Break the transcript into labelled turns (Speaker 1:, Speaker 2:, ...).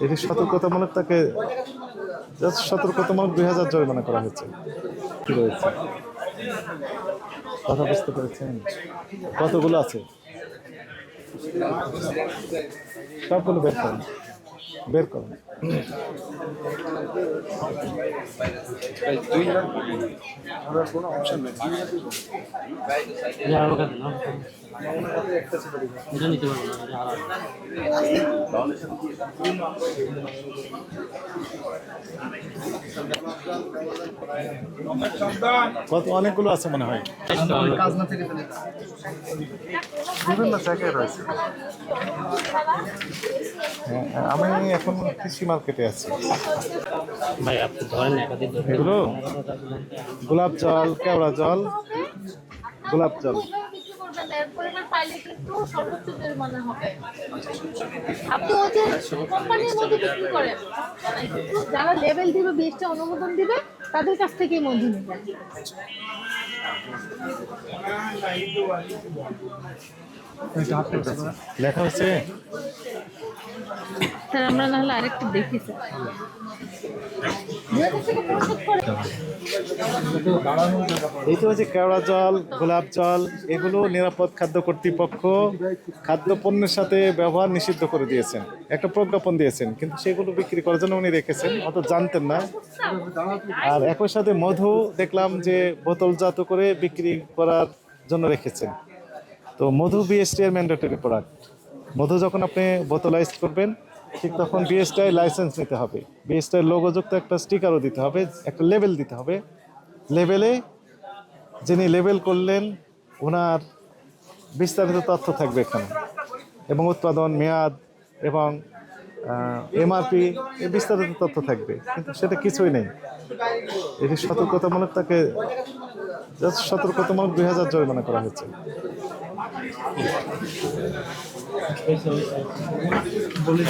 Speaker 1: এটি সতর্কতামূলক তাকে সতর্কতামূলক 2000 জরিমানা করা হয়েছে। কি রয়েছে কথা বুঝতে পেরেছেন? কতগুলো আছে সবগুলো বের করুন, বের করুন।
Speaker 2: কোনো অপশন নেই। এটা নিতে পারবো
Speaker 1: কত অনেকগুলো আছে মনে হয়, বিভিন্ন জায়গায় রয়েছে। হ্যাঁ, আমি এখন কৃষি মার্কেটে আছি।
Speaker 2: ভাই আপনি ধরেন একাধিক
Speaker 1: এগুলো গোলাপ জল, কেওড়া জল, গোলাপ জল।
Speaker 3: যারা লেভেল দিবে, বিএসটা অনুমোদন দিবে, তাদের কাছ থেকেই মঞ্জুর নেবেন।
Speaker 1: লেখা হচ্ছে
Speaker 3: স্যার আমরা নাহলে আরেকটু দেখি স্যার।
Speaker 1: এই তো হচ্ছে কেওড়া জল, গোলাপ জল, এগুলো নিরাপদ খাদ্য কর্তৃপক্ষ খাদ্য পণ্যের সাথে ব্যবহার নিষিদ্ধ করে দিয়েছেন, একটা প্রজ্ঞাপন দিয়েছেন, কিন্তু সেগুলো বিক্রি করার জন্য উনি রেখেছেন, অত জানতেন না। আর একই সাথে মধু দেখলাম যে বোতলজাত করে বিক্রি করার জন্য রেখেছেন। তো মধু বিএসটি এর ম্যান্ডেটরি প্রোডাক্ট। মধু যখন আপনি বোতলাইজ করবেন ঠিক তখন বিএসটিআই লাইসেন্স নিতে হবে, বিএসটিআই লোগোযুক্ত একটা স্টিকারও দিতে হবে, একটা লেবেল দিতে হবে। লেবেলে যিনি লেবেল করলেন ওনার বিস্তারিত তথ্য থাকবে এখানে, এবং উৎপাদন মেয়াদ এবং এমআরপি এই বিস্তারিত তথ্য থাকবে, কিন্তু সেটা কিছুই নেই। এটি সতর্কতামূলক তাকে সতর্কতামূলক 2000 জরিমানা করা হয়েছে।
Speaker 2: বলে